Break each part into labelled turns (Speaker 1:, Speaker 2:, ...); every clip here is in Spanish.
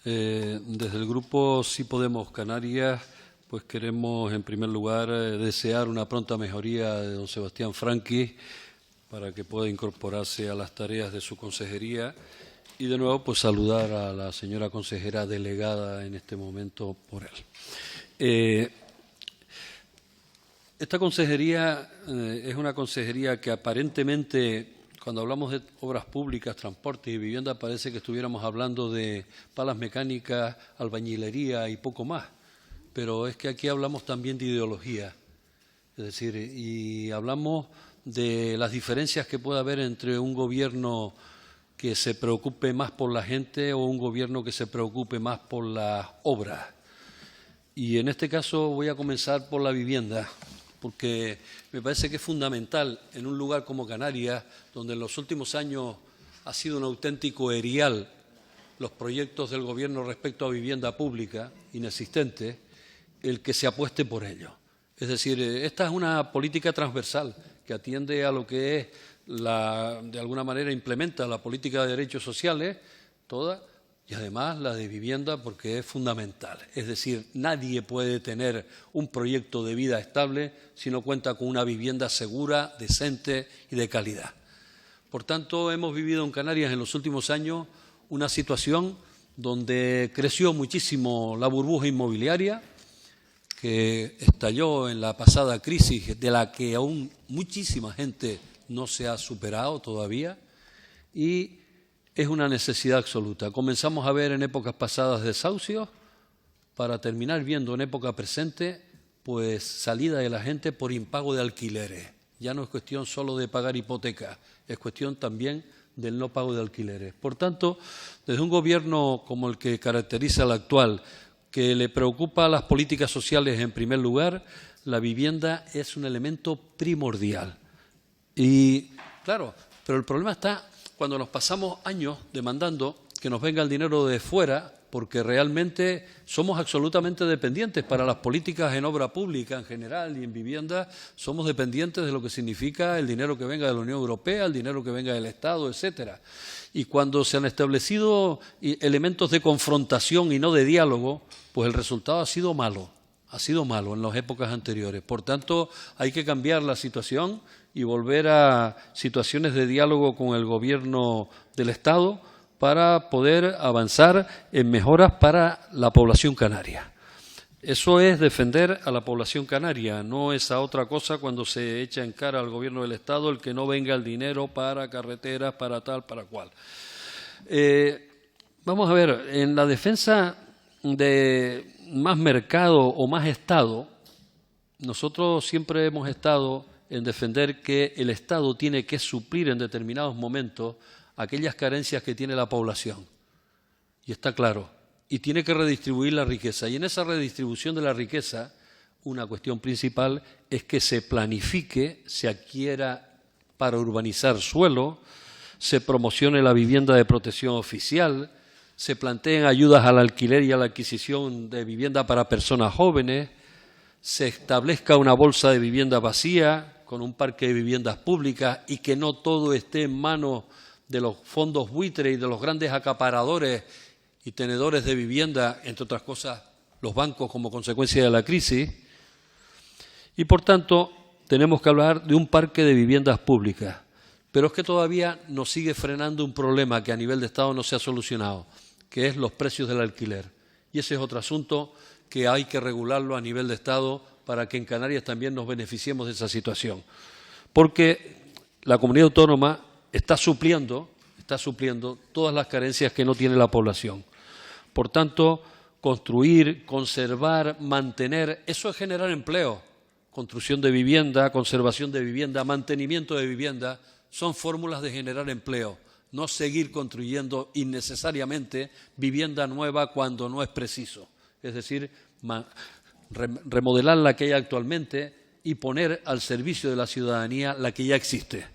Speaker 1: Desde el Grupo Sí Podemos Canarias, pues queremos en primer lugar desear una pronta mejoría de don Sebastián Franqui para que pueda incorporarse a las tareas de su consejería y de nuevo pues saludar a la señora consejera delegada en este momento por él. Esta consejería es una consejería que aparentemente, cuando hablamos de obras públicas, transporte y vivienda, parece que estuviéramos hablando de palas mecánicas, albañilería y poco más. Pero es que aquí hablamos también de ideología. Es decir, y hablamos de las diferencias que puede haber entre un gobierno que se preocupe más por la gente o un gobierno que se preocupe más por las obras. Y en este caso voy a comenzar por la vivienda, porque me parece que es fundamental en un lugar como Canarias, donde en los últimos años ha sido un auténtico erial los proyectos del Gobierno respecto a vivienda pública inexistente, el que se apueste por ello. Es decir, esta es una política transversal que atiende a lo que es, de alguna manera implementa la política de derechos sociales, toda, y además la de vivienda porque es fundamental. Es decir, nadie puede tener un proyecto de vida estable si no cuenta con una vivienda segura, decente y de calidad. Por tanto, hemos vivido en Canarias en los últimos años una situación donde creció muchísimo la burbuja inmobiliaria, que estalló en la pasada crisis, de la que aún muchísima gente no se ha superado todavía, y es una necesidad absoluta. Comenzamos a ver en épocas pasadas desahucios para terminar viendo en época presente pues salida de la gente por impago de alquileres. Ya no es cuestión solo de pagar hipotecas, es cuestión también del no pago de alquileres. Por tanto, desde un gobierno como el que caracteriza el actual, que le preocupa las políticas sociales en primer lugar, la vivienda es un elemento primordial. Y claro, pero el problema está cuando nos pasamos años demandando que nos venga el dinero de fuera, porque realmente somos absolutamente dependientes para las políticas en obra pública en general y en vivienda, somos dependientes de lo que significa el dinero que venga de la Unión Europea, el dinero que venga del Estado, etcétera. Y cuando se han establecido elementos de confrontación y no de diálogo, pues el resultado ha sido malo en las épocas anteriores. Por tanto, hay que cambiar la situación y volver a situaciones de diálogo con el Gobierno del Estado para poder avanzar en mejoras para la población canaria. Eso es defender a la población canaria, no es a otra cosa cuando se echa en cara al Gobierno del Estado el que no venga el dinero para carreteras, para tal, para cual. Vamos a ver, en la defensa de más mercado o más Estado, nosotros siempre hemos estado en defender que el Estado tiene que suplir en determinados momentos aquellas carencias que tiene la población. Y está claro. Y tiene que redistribuir la riqueza. Y en esa redistribución de la riqueza, una cuestión principal es que se planifique, se adquiera para urbanizar suelo, se promocione la vivienda de protección oficial, se planteen ayudas al alquiler y a la adquisición de vivienda para personas jóvenes, se establezca una bolsa de vivienda vacía con un parque de viviendas públicas y que no todo esté en manos de los fondos buitre y de los grandes acaparadores y tenedores de vivienda, entre otras cosas, los bancos como consecuencia de la crisis. Y, por tanto, tenemos que hablar de un parque de viviendas públicas. Pero es que todavía nos sigue frenando un problema que a nivel de Estado no se ha solucionado, que es los precios del alquiler. Y ese es otro asunto que hay que regularlo a nivel de Estado para que en Canarias también nos beneficiemos de esa situación. Porque la comunidad autónoma está supliendo todas las carencias que no tiene la población. Por tanto, construir, conservar, mantener, eso es generar empleo. Construcción de vivienda, conservación de vivienda, mantenimiento de vivienda, son fórmulas de generar empleo. No seguir construyendo innecesariamente vivienda nueva cuando no es preciso. Es decir, remodelar la que hay actualmente y poner al servicio de la ciudadanía la que ya existe.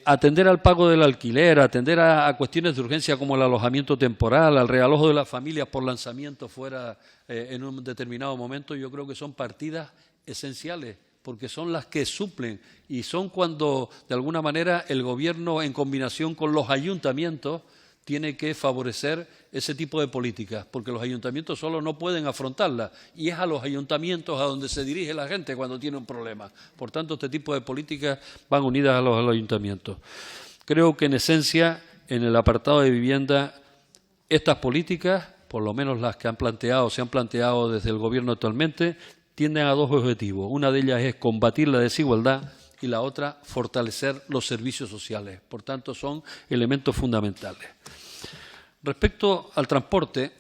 Speaker 1: Atender al pago del alquiler, atender a cuestiones de urgencia como el alojamiento temporal, al realojo de las familias por lanzamiento fuera en un determinado momento, yo creo que son partidas esenciales, porque son las que suplen y son cuando, de alguna manera, el Gobierno, en combinación con los ayuntamientos, tiene que favorecer ese tipo de políticas, porque los ayuntamientos solo no pueden afrontarlas, y es a los ayuntamientos a donde se dirige la gente cuando tiene un problema. Por tanto, este tipo de políticas van unidas a los ayuntamientos. Creo que, en esencia, en el apartado de vivienda, estas políticas, por lo menos las que se han planteado desde el Gobierno actualmente, tienden a dos objetivos. Una de ellas es combatir la desigualdad y la otra, fortalecer los servicios sociales. Por tanto, son elementos fundamentales. Respecto al transporte,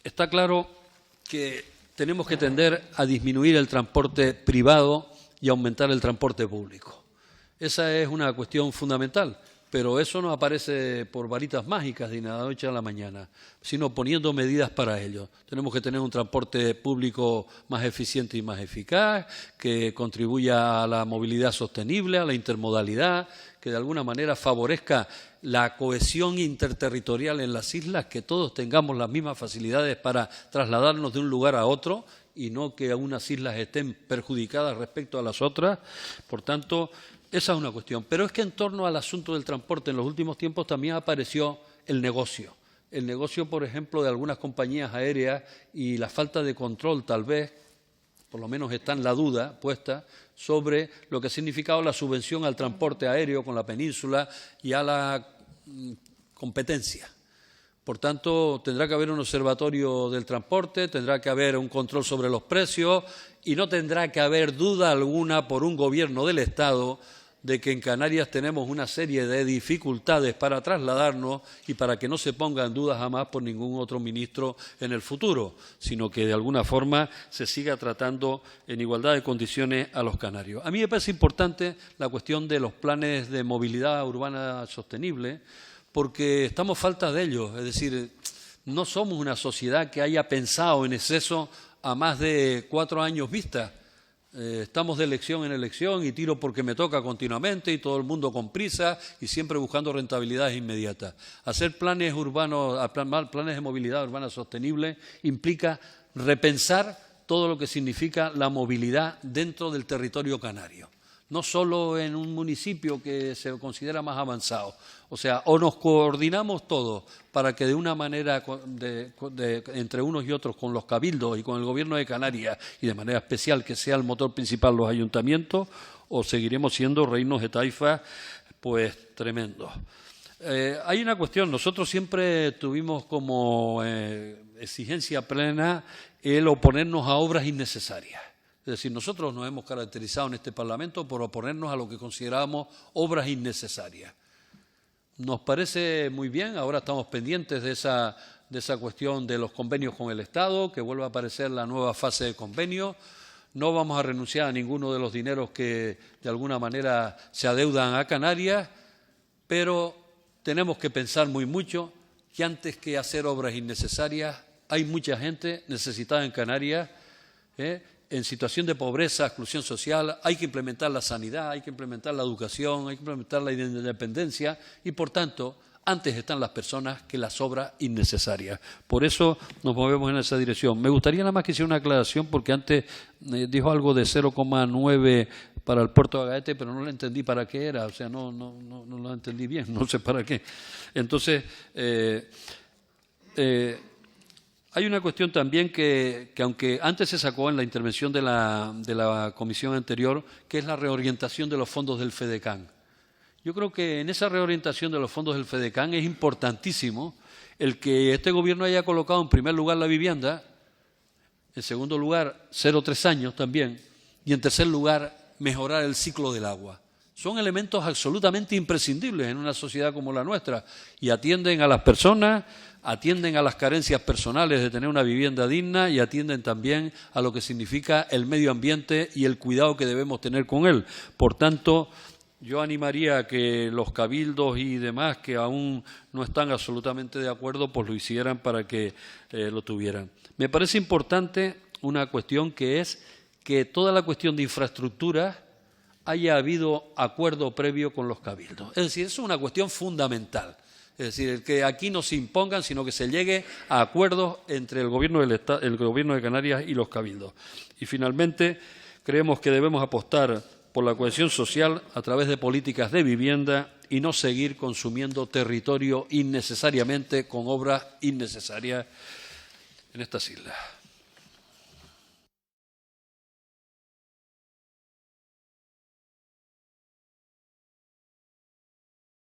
Speaker 1: está claro que tenemos que tender a disminuir el transporte privado y aumentar el transporte público. Esa es una cuestión fundamental, pero eso no aparece por varitas mágicas de la noche a la mañana, sino poniendo medidas para ello. Tenemos que tener un transporte público más eficiente y más eficaz, que contribuya a la movilidad sostenible, a la intermodalidad, que de alguna manera favorezca la cohesión interterritorial en las islas, que todos tengamos las mismas facilidades para trasladarnos de un lugar a otro y no que unas islas estén perjudicadas respecto a las otras. Por tanto, esa es una cuestión. Pero es que en torno al asunto del transporte en los últimos tiempos también apareció el negocio. El negocio, por ejemplo, de algunas compañías aéreas y la falta de control, tal vez, por lo menos está en la duda puesta, sobre lo que ha significado la subvención al transporte aéreo con la península y a la competencia. Por tanto, tendrá que haber un observatorio del transporte, tendrá que haber un control sobre los precios y no tendrá que haber duda alguna por un gobierno del Estado de que en Canarias tenemos una serie de dificultades para trasladarnos y para que no se ponga en duda jamás por ningún otro ministro en el futuro, sino que de alguna forma se siga tratando en igualdad de condiciones a los canarios. A mí me parece importante la cuestión de los planes de movilidad urbana sostenible, porque estamos falta de ellos, es decir, no somos una sociedad que haya pensado en exceso a más de 4 años vista. Estamos de elección en elección y tiro porque me toca continuamente y todo el mundo con prisa y siempre buscando rentabilidades inmediatas. Hacer planes urbanos, planes de movilidad urbana sostenible implica repensar todo lo que significa la movilidad dentro del territorio canario. No solo en un municipio que se considera más avanzado. O sea, o nos coordinamos todos para que de una manera entre unos y otros, con los cabildos y con el Gobierno de Canarias, y de manera especial que sea el motor principal los ayuntamientos, o seguiremos siendo reinos de taifas, pues tremendos. Hay una cuestión, nosotros siempre tuvimos como exigencia plena el oponernos a obras innecesarias. Es decir, nosotros nos hemos caracterizado en este Parlamento por oponernos a lo que considerábamos obras innecesarias. Nos parece muy bien, ahora estamos pendientes de esa cuestión de los convenios con el Estado, que vuelva a aparecer la nueva fase de convenio. No vamos a renunciar a ninguno de los dineros que de alguna manera se adeudan a Canarias, pero tenemos que pensar muy mucho que antes que hacer obras innecesarias hay mucha gente necesitada en Canarias, en situación de pobreza, exclusión social. Hay que implementar la sanidad, hay que implementar la educación, hay que implementar la independencia y, por tanto, antes están las personas que las obras innecesarias. Por eso nos movemos en esa dirección. Me gustaría nada más que hiciera una aclaración, porque antes dijo algo de 0,9 para el puerto de Agaete, pero no le entendí para qué era, o sea, no lo entendí bien, no sé para qué. Entonces, hay una cuestión también que aunque antes se sacó en la intervención de la comisión anterior, que es la reorientación de los fondos del FEDECAN. Yo creo que en esa reorientación de los fondos del FEDECAN es importantísimo el que este Gobierno haya colocado en primer lugar la vivienda, en segundo lugar 0,3 años también, y en tercer lugar mejorar el ciclo del agua. Son elementos absolutamente imprescindibles en una sociedad como la nuestra y atienden a las personas, atienden a las carencias personales de tener una vivienda digna y atienden también a lo que significa el medio ambiente y el cuidado que debemos tener con él. Por tanto, yo animaría a que los cabildos y demás que aún no están absolutamente de acuerdo, pues lo hicieran para que lo tuvieran. Me parece importante una cuestión, que es que toda la cuestión de infraestructura haya habido acuerdo previo con los cabildos. Es decir, eso es una cuestión fundamental. Es decir, el que aquí no se impongan, sino que se llegue a acuerdos entre el Gobierno de Canarias y los cabildos. Y finalmente, creemos que debemos apostar por la cohesión social a través de políticas de vivienda y no seguir consumiendo territorio innecesariamente con obras innecesarias en estas islas.